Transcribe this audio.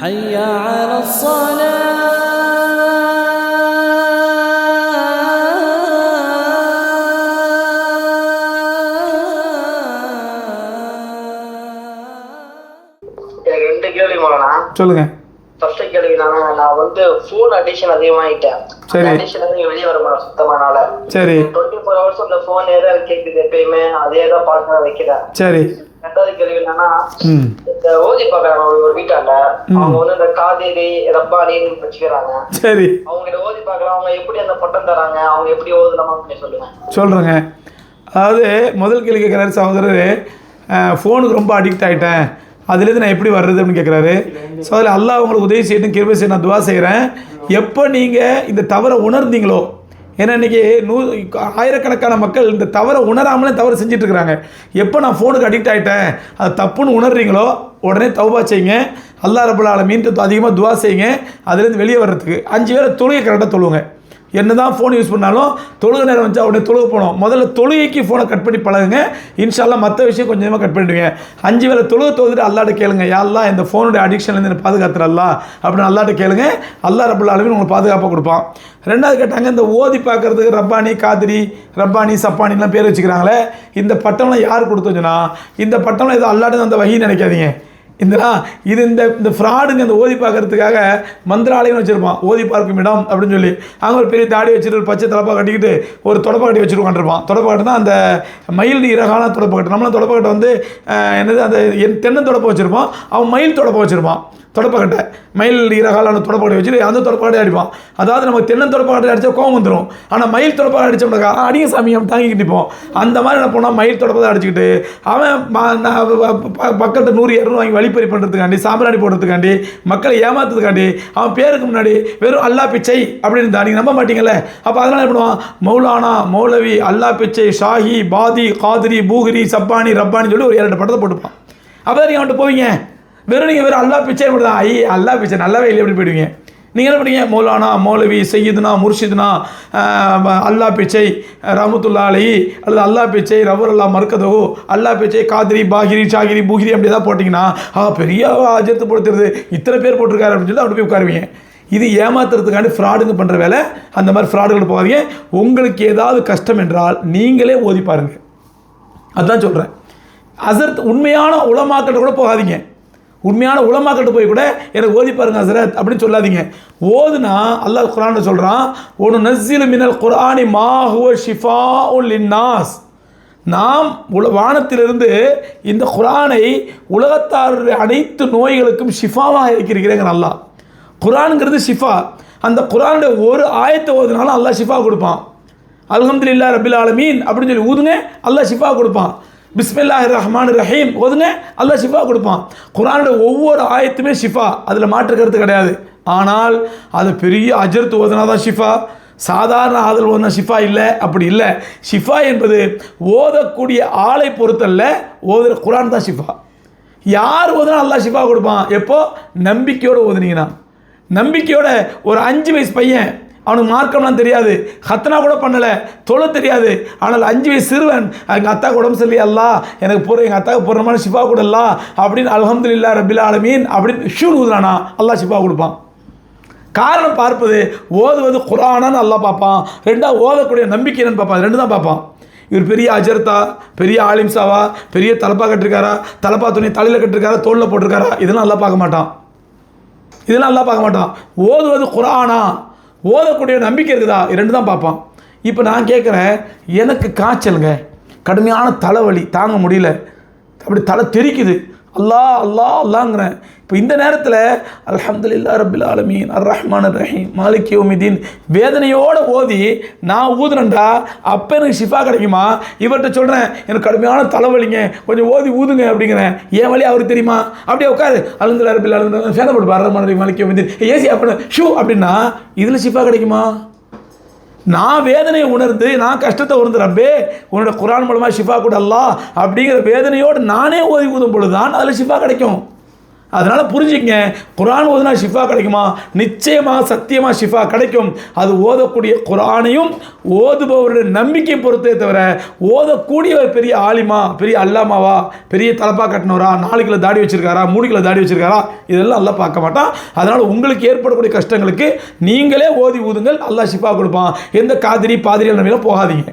حي على الصلاة. ரெண்டு கேள்வி போனா சொல்லுங்க. ஃபர்ஸ்ட் கேள்வி நான் ஃபோன் அடிக்ஷன் அதிகமாயிட்டேன். சரி. அடிக்ஷன் வெளியே வர முடியும் சுத்தமானால. சரி. 24 hours அந்த ஃபோன் ஏதாவது கேக்குது, எப்பயுமே அதே தான் பார்க்க வைக்கிறேன். சரி. ரெண்டாவது கேள்வி என்னன்னா, இந்த ஓதி பாக்குறாங்க ஒரு வீட்டாண்ட, அவங்க இந்த காதேரி ரப்பானின்னு வச்சுக்கிறாங்க. சரி. அவங்க ஓதி பாக்குறாங்க, அவங்க எப்படி அந்த பட்டம் தராங்க, அவங்க எப்படி ஓதுலாமா சொல்லுங்க. சொல்கிறேங்க. அதாவது முதல் கேள்வி கேட்குறாரு சகோதரர், ஃபோனுக்கு ரொம்ப அடிக்ட் ஆகிட்டேன், அதுலேருந்து நான் எப்படி வர்றது அப்படின்னு கேட்குறாரு. ஸோ அதில் அல்லாஹ் உங்களுக்கு உதவி செய்யணும், கிருபை செய்ய நான் துவா செய்கிறேன். எப்போ நீங்கள் இந்த தவறை உணர்ந்தீங்களோ, ஏன்னா இன்றைக்கி ஆயிரக்கணக்கான மக்கள் இந்த தவறை உணராமலே தவறு செஞ்சிட்ருக்குறாங்க. எப்போ நான் ஃபோனுக்கு அடிக்ட் ஆகிட்டேன், அது தப்புன்னு உணர்றீங்களோ உடனே தௌபா செய்யுங்க. அல்லாஹ் ரப்பல் ஆலமீன் அதிகமாக துவா செய்யுங்க. அதுலேருந்து வெளியே வர்றதுக்கு 5 வேளை தொழுகை கரெக்டாக தொழுவுங்க. என்ன தான் ஃபோன் யூஸ் பண்ணாலும் தொழுகை நேரம் வச்சா உடனே தொழுகை போகணும். முதல்ல தொழுகைக்கு ஃபோனை கட் பண்ணி பழகுங்க. இன்ஷால்லா மற்ற விஷயம் கொஞ்சமாக கட் பண்ணிடுவீங்க. 5 வேளை தொழுகை தொழுதுட்டு அல்லாட்ட கேளுங்க, யா அல்லாஹ் இந்த ஃபோனுடைய அடிக்ஷன்லேருந்து என்ன பாதுகாத்துற அல்லாஹ் அப்படின்னு அல்லாட்ட கேளுங்க. அல்லாஹ் ரப்பல் ஆலமீன் உங்களுக்கு பாதுகாப்பாக கொடுப்பான். ரெண்டாவது கேட்டாங்க, இந்த ஓதி பார்க்குறதுக்கு ரப்பானி, காதிரி, ரப்பானி, சப்பானிலாம் பேர் வச்சுக்கிறாங்களே, இந்த பட்டம்லாம் யார் கொடுத்துச்சுன்னா, இந்த பட்டம்லாம் ஏதோ அல்லாட்டு அந்த வகைன்னு நினைக்காதீங்க. இந்த ஃப்ராடுங்க இந்த ஓதி பார்க்கறதுக்காக மந்திராலயம் வச்சுருப்பான், ஓதி பார்க்கும் இடம் அப்படின்னு சொல்லி. அங்கே ஒரு பெரிய தாடி வச்சுட்டு ஒரு பச்சை தொடப்பா கட்டிக்கிட்டு ஒரு தொடப்பா கட்டி வச்சுருக்கான்ருப்பான். தொடப்பா கட்டுனா அந்த மயில் இறகான தொடப்பா கட்டு. நம்மளாம் தொடப்பா கட்டை என்னது அந்த தென்னை தொடப்பை வச்சுருப்பான், அவன் மயில் தொடப்பை வச்சுருப்பான். தொடப்பக்கட்டை மயில் இறகாலான தொடப்பக்கட்டை வச்சுட்டு அந்த தொடப்பக்கட்டை அடிப்பான். அதாவது நமக்கு தென்னை தொடப்பக்கட்டை அடித்தா கோவம் வந்துடும். ஆனால் மயில் தொடப்பக்கட்டை அடித்தோம்னாக்கா அடிங்க சாமி அவன் தாங்கிக்கிட்டு இருப்போம். அந்த மாதிரி என்ன போனால் மயில் தொடப்பத்தை அடிச்சுக்கிட்டு அவன் பக்கத்தை 100-200 வாங்கி வழிப்பறி பண்ணுறதுக்காண்டி, சாம்பிராணி போடுறதுக்காண்டி, மக்களை ஏமாத்துறதுக்காண்டி அவன் பேருக்கு முன்னாடி வெறும் அல்லா பிச்சை அப்படின்னு இருந்தா நீங்கள் நம்ப மாட்டீங்கல்ல. அப்போ அதனால் என்ன பண்ணுவான், மௌலானா, மௌலவி, அல்லா பிச்சை, ஷாஹி, பாதி, காதிரி, பூகிரி, சப்பானி, ரப்பானி சொல்லி ஒரு 2 படத்தை போட்டுப்பான். அப்போ நீங்கள் அவன்கிட்ட போவீங்க, நீங்கள் வெறும் அல்லா பிச்சை மட்டும் தான், அல்லா பிச்சை நல்லாவே இல்லை எப்படி போயிடுவீங்க. நீங்கள் என்ன பண்ணீங்க, மௌலானா, மௌலவி, சையதுனா, முர்ஷிதுனா, அல்லா பிச்சை, ரஹமத்துல்லா அலைஹி, அல்லது அல்லா பிச்சை, ரவர் அல்லா மர்கதோ, அல்லா பிச்சை, காதிரி, பாகிரி, ஷாகிரி, பூகிரி அப்படி தான் போட்டிங்கன்னா பெரிய அஜத்து போடுறது, இத்தனை பேர் போட்டிருக்காரு அப்படின்னு சொல்லி அப்படி போய் உட்காருவீங்க. இது ஏமாத்துறதுக்காண்டி ஃப்ராடுங்க பண்ணுற வேலை. அந்த மாதிரி ஃப்ராடுகள் போகாதீங்க. உங்களுக்கு ஏதாவது கஷ்டம் என்றால் நீங்களே ஓதி பாருங்கள். அதுதான் சொல்கிறேன். அசரத் உண்மையான உலமாக்கிட்ட கூட போகாதீங்க. உண்மையான உலமாக்கிட்ட போய் கூட எனக்கு ஓதி பாருங்க ஹசரத் அப்படின்னு சொல்லாதீங்க. ஓதுனா அல்லாஹ் குர்ஆனில் சொல்கிறான், ஒன்று நஸ்ஸிலு மினல் குர்ஆனி மா ஹுவ ஷிஃபாஉன் லின்னாஸ். நாம் வானத்திலிருந்து இந்த குர்ஆனை உலகத்தாருடைய அனைத்து நோய்களுக்கும் ஷிஃபாவாக இருக்கிறேங்க அல்லாஹ். குர்ஆனுங்கிறது ஷிஃபா. அந்த குர்ஆனுடைய ஒரு ஆயத்தை ஓதுனாலும் அல்லாஹ் ஷிஃபா கொடுப்பான். அல்ஹம்துலில்லாஹி ரப்பில் ஆலமீன் அப்படின்னு சொல்லி ஊதுங்க, அல்லாஹ் ஷிஃபா கொடுப்பான். பிஸ்மில்லாஹிர் ரஹ்மானிர் ரஹீம் ஓதுங்க, அல்லாஹ் ஷிஃபா கொடுப்பான். குர்ஆனோட ஒவ்வொரு ஆயத்துமே ஷிஃபா, அதில் மாற்று கருத்து கிடையாது. ஆனால் அது பெரிய அஜர்த்து ஓதுனா தான் ஷிஃபா, சாதாரண ஆதல் ஓதுனா ஷிஃபா இல்லை. அப்படி இல்லை. ஷிஃபா என்பது ஓதக்கூடிய ஆளை பொறுத்தல்ல, ஓதுற குர்ஆன் தான் ஷிஃபா. யார் ஓதுனா அல்லாஹ் ஷிஃபா கொடுப்பான். எப்போ நம்பிக்கையோடு ஓதுனீங்கன்னா. நம்பிக்கையோட ஒரு 5 வயசு பையன், அவனுக்கு மார்க்கம்லாம் தெரியாது, ஹத்தனா கூட பண்ணலை, தொழ தெரியாது, ஆனால் 5 வயசு சிறுவன் எங்கள் அத்தாவுக்கு உடம்பு சொல்லி அல்லா எனக்கு எங்கள் அத்தாவுக்கு போடுற மாதிரி ஷிஃபா கொடுல்லா அப்படின்னு அல்ஹம்துலில்லாஹி ரப்பில் ஆலமீன் அப்படின்னு ஷூன் ஊதுறானா அல்லாஹ் ஷிஃபா கொடுப்பான். காரணம் பார்ப்பது, ஓதுவது குர்ஆனான்னு அல்லாஹ் பார்ப்பான். ரெண்டாவது ஓதக்கூடிய நம்பிக்கை என்னன்னு பார்ப்பான். 2 தான் பார்ப்பான். இவர் பெரிய அஜர்த்தா, பெரிய ஆலிம்சாவா, பெரிய தலப்பா கட்டிருக்காரா, தலப்பா துணி தலையில் கட்டிருக்காரா, தோளில் போட்டிருக்காரா, இதெல்லாம் அல்லாஹ் பார்க்க மாட்டான். இதெல்லாம் அல்லாஹ் பார்க்க மாட்டான். ஓதுவது குர்ஆனா, ஓதக்கூடிய நம்பிக்கை இருக்குதா, 2 தான் பார்ப்பான். இப்போ நான் கேட்குறேன், எனக்கு காய்ச்சலுங்க, கடுமையான தலைவலி தாங்க முடியல, அப்படி தலை தெரிக்குது, அல்லாஹ் அல்லாஹ் அல்லாங்கிறேன். இப்போ இந்த நேரத்தில் அல்ஹம்துலில்லாஹி ரப்பில் ஆலமீன் அர் ரஹ்மானிர் ரஹீம் மாலிக் யௌமிதீன் வேதனையோடு ஓதி நான் ஊதுனேன்டா, அப்போ எனக்கு ஷிஃபா கிடைக்குமா? இவர்கிட்ட சொல்கிறேன், எனக்கு கடுமையான தலைவலிங்க, கொஞ்சம் ஓதி ஊதுங்க அப்படிங்கிறேன். என் வழி அவருக்கு தெரியுமா? அப்படியே உட்காரு, அல்ஹம்துலில்லாஹி ரப்பில் ஆலமீன் ஃபேனை போட்டு அர் ரஹ்மானிர் ரஹீம் மாலிக் யௌமிதீன் ஏசி அப்படின்னு ஷூ அப்படின்னா இதில் ஷிஃபா கிடைக்குமா? நான் வேதனையை உணர்ந்து, நான் கஷ்டத்தை உணர்ந்து, ரப்பே உன்னோட குர்ஆன் மூலமாக ஷிஃபா கூட அல்லாஹ் அப்படிங்கிற வேதனையோடு நானே ஓதி ஊதும் பொழுது தான் அதில் ஷிஃபா கிடைக்கும். அதனால் புரிஞ்சுக்கங்க, குர்ஆன் ஓதுனா ஷிஃபா கிடைக்குமா? நிச்சயமாக சத்தியமாக ஷிஃபா கிடைக்கும். அது ஓதக்கூடிய குர்ஆனையும் ஓதுபவருடைய நம்பிக்கை பொறுத்தே தவிர ஓதக்கூடியவர் பெரிய ஆலிமா, பெரிய அல்லாமாவா, பெரிய தலப்பா கட்டினவரா, 4 கிலோ தாடி வச்சிருக்காரா, 3 கிலோ தாடி வச்சிருக்காரா, இதெல்லாம் அல்லாஹ் பார்க்க மாட்டான். அதனால் உங்களுக்கு ஏற்படக்கூடிய கஷ்டங்களுக்கு நீங்களே ஓதி ஊதுங்கள், அல்லாஹ் ஷிஃபா கொடுப்பான். எந்த காதிரி பாதிரிகள் நம்பிலாம் போகாதீங்க.